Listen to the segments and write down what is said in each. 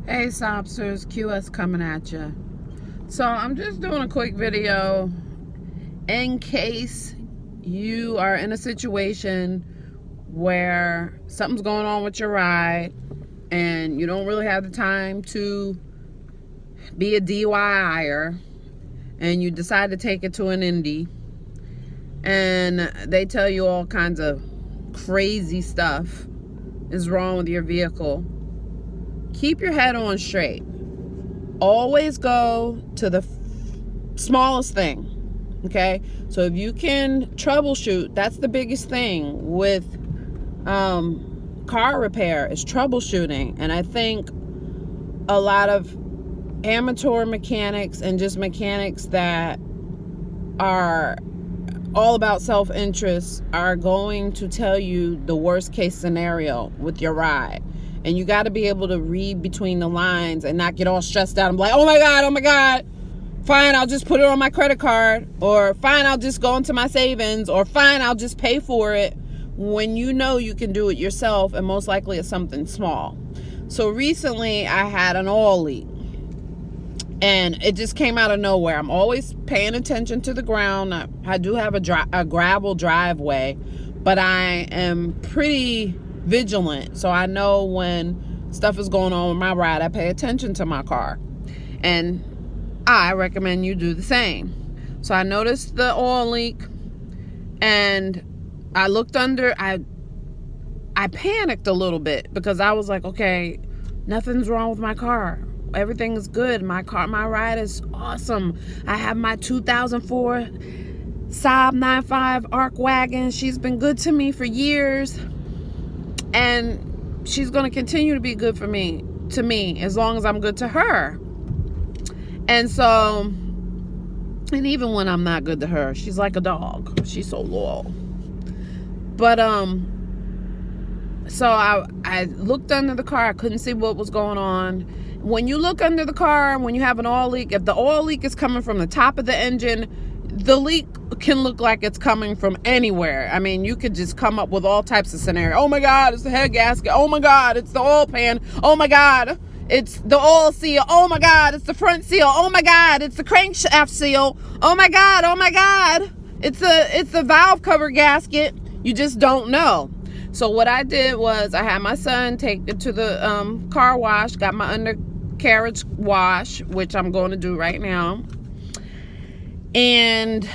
Hey Sopsters, QS coming at you. So I'm just doing a quick video in case you are in a situation where something's going on with your ride and you don't really have the time to be a DIYer and you decide to take it to an indie and they tell you all kinds of crazy stuff is wrong with your vehicle. Keep your head on straight. Always go to the smallest thing, okay? So if you can troubleshoot, that's the biggest thing with car repair is troubleshooting. And I think a lot of amateur mechanics and just mechanics that are all about self-interest are going to tell you the worst case scenario with your ride. And you got to be able to read between the lines and not get all stressed out and be like, oh my God, fine, I'll just put it on my credit card, or fine, I'll just go into my savings, or fine, I'll just pay for it, when you know you can do it yourself and most likely it's something small. So recently I had an oil leak and it just came out of nowhere. I'm always paying attention to the ground. I do have a gravel driveway, but I am pretty vigilant, so I know when stuff is going on with my ride. I pay attention to my car, and I recommend you do the same. So I noticed the oil leak and I looked under. I panicked a little bit because I was like, okay, nothing's wrong with my car, everything is good, my ride is awesome. I have my 2004 Saab 9.5 ARC wagon. She's been good to me for years, and she's going to continue to be good to me as long as I'm good to her. And so, and even when I'm not good to her, she's like a dog. She's so loyal. But so I looked under the car. I couldn't see what was going on. When you look under the car, when you have an oil leak, if the oil leak is coming from the top of the engine, the leak can look like it's coming from anywhere. I mean, you could just come up with all types of scenarios. Oh my God, it's the head gasket. Oh my God, it's the oil pan. Oh my God, it's the oil seal. Oh my God, it's the front seal. Oh my God, it's the crankshaft seal. Oh my God, it's the valve cover gasket. You just don't know. So what I did was I had my son take it to the car wash, got my undercarriage wash, which I'm going to do right now. And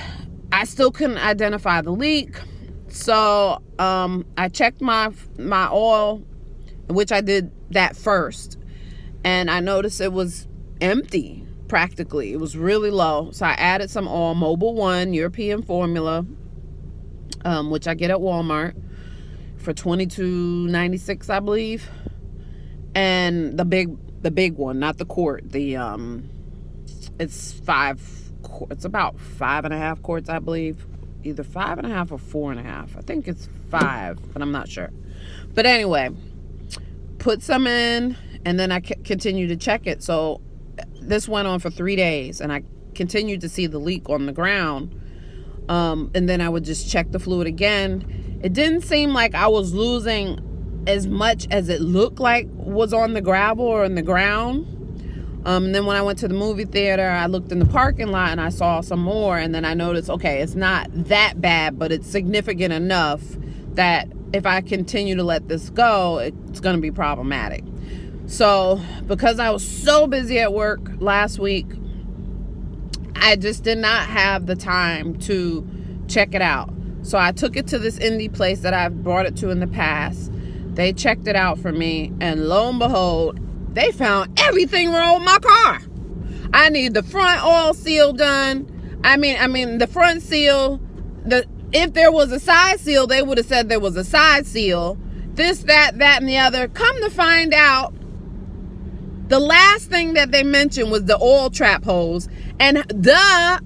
I still couldn't identify the leak. So I checked my oil, which I did that first. And I noticed it was empty, practically. It was really low. So I added some oil, Mobil 1 European formula, which I get at Walmart for $22.96, I believe. And the big one, not the quart. It's about 5.5 quarts, I believe. Either 5.5 or 4.5. I think it's 5, but I'm not sure. But anyway, put some in, and then I continued to check it. So this went on for 3 days, and I continued to see the leak on the ground. And then I would just check the fluid again. It didn't seem like I was losing as much as it looked like was on the gravel or in the ground. And then when I went to the movie theater, I looked in the parking lot and I saw some more. And then I noticed, okay, it's not that bad, but it's significant enough that if I continue to let this go, it's going to be problematic. So because I was so busy at work last week, I just did not have the time to check it out. So I took it to this indie place that I've brought it to in the past. They checked it out for me, and lo and behold, they found everything wrong with my car. I need the front oil seal done. I mean the front seal. If there was a side seal, they would have said there was a side seal. This, that, and the other. Come to find out, the last thing that they mentioned was the oil trap hose. And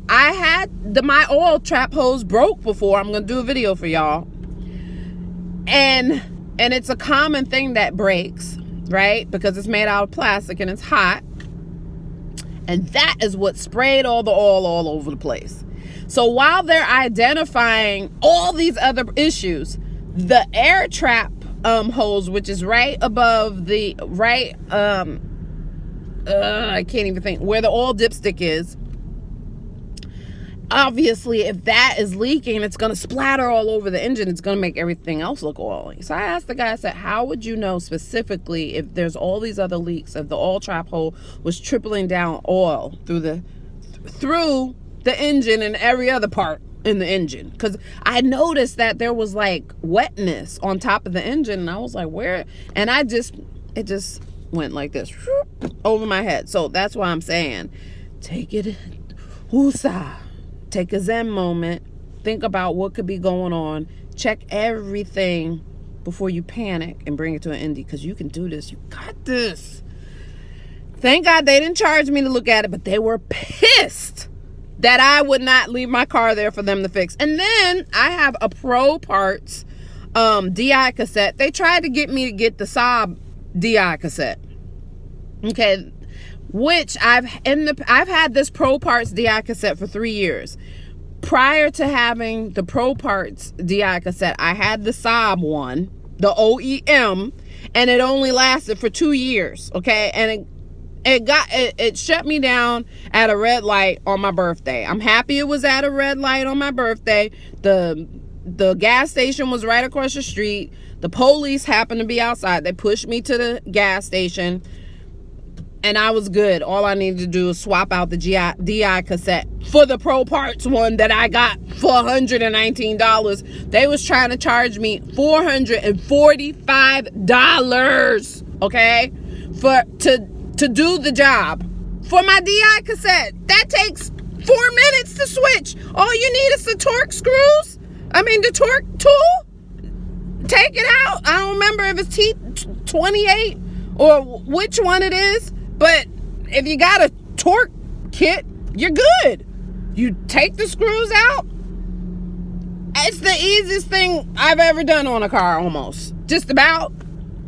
I had my oil trap hose broke before. I'm going to do a video for y'all. And it's a common thing that breaks, right? Because it's made out of plastic and it's hot. And that is what sprayed all the oil all over the place. So while they're identifying all these other issues, the air trap hose, which is right above the I can't even think, where the oil dipstick is. Obviously, if that is leaking, it's going to splatter all over the engine. It's going to make everything else look oily. So I asked the guy, I said, how would you know specifically if there's all these other leaks, if the oil trap hole was tripling down oil through the engine and every other part in the engine? Because I noticed that there was like wetness on top of the engine, and I was like, where? And it just went like this over my head. So that's why I'm saying, take it, woosah. Take a Zen moment. Think about what could be going on. Check everything before you panic and bring it to an Indy, because you can do this. You got this. Thank God they didn't charge me to look at it, but they were pissed that I would not leave my car there for them to fix. And then I have a Pro Parts DI cassette. They tried to get me to get the Saab DI cassette. Okay. Which I've had this Pro Parts DI cassette for 3 years. Prior to having the Pro Parts DI cassette, I had the Saab one, the OEM, and it only lasted for 2 years. Okay, and it shut me down at a red light on my birthday. I'm happy it was at a red light on my birthday. The gas station was right across the street. The police happened to be outside. They pushed me to the gas station, and I was good. All I needed to do was swap out the DI cassette for the Pro Parts one that I got for $119. They was trying to charge me $445, okay, to do the job for my DI cassette. That takes 4 minutes to switch. All you need is the torque screws. The torque tool. Take it out. I don't remember if it's T28 or which one it is. But if you got a torque kit, you're good. You take the screws out. It's the easiest thing I've ever done on a car, almost. Just about.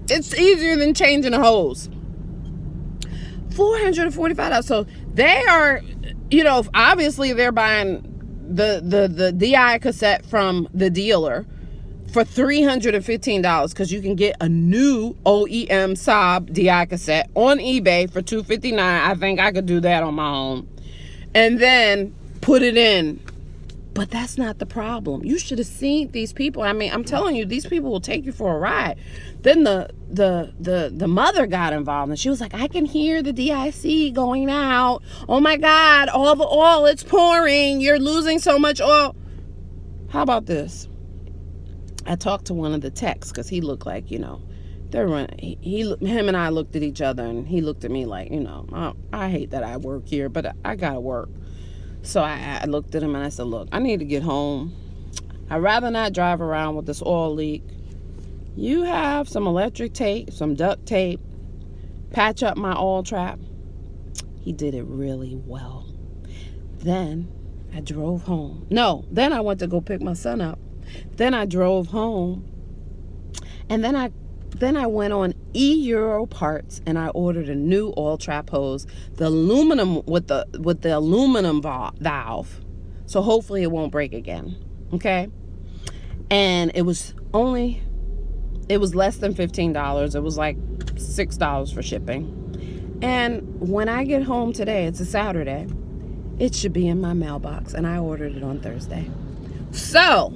It's easier than changing a hose. $445. So they are, obviously they're buying the DI cassette from the dealer for $315, because you can get a new OEM Saab DI cassette on eBay for $259. I think I could do that on my own, and then put it in. But that's not the problem. You should have seen these people. I'm telling you, these people will take you for a ride. Then the mother got involved, and she was like, I can hear the DIC going out. Oh my God, all the oil, it's pouring. You're losing so much oil. How about this? I talked to one of the techs, because he looked like, they're running. Him and I looked at each other, and he looked at me like, I hate that I work here, but I gotta work. So I looked at him and I said, look, I need to get home. I'd rather not drive around with this oil leak. You have some electric tape, some duct tape, patch up my oil trap. He did it really well. Then I drove home. No, then I went to go pick my son up. Then I drove home, and then I went on Euro Parts, and I ordered a new oil trap hose, the aluminum with the aluminum valve, so hopefully it won't break again. Okay, and it was less than $15. It was like $6 for shipping. And when I get home today, it's a Saturday, it should be in my mailbox, and I ordered it on Thursday. So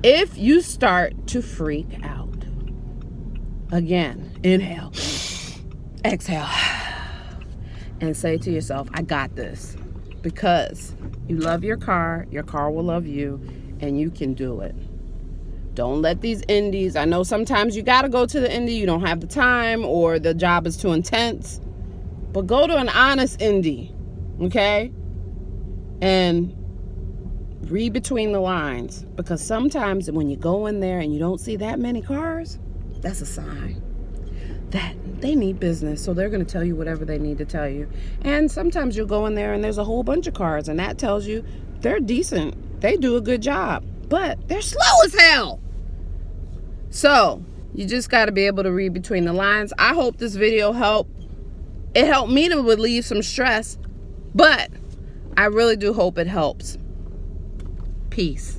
if you start to freak out, again, inhale, exhale, and say to yourself, I got this. Because you love your car will love you, and you can do it. Don't let these indies, I know sometimes you got to go to the indie, you don't have the time, or the job is too intense, but go to an honest indie, okay? And read between the lines, because sometimes when you go in there and you don't see that many cars, that's a sign that they need business, so they're going to tell you whatever they need to tell you. And sometimes you'll go in there and there's a whole bunch of cars, and that tells you they're decent, they do a good job, but they're slow as hell. So you just got to be able to read between the lines. I hope this video helped. It helped me to relieve some stress, but I really do hope it helps. Peace.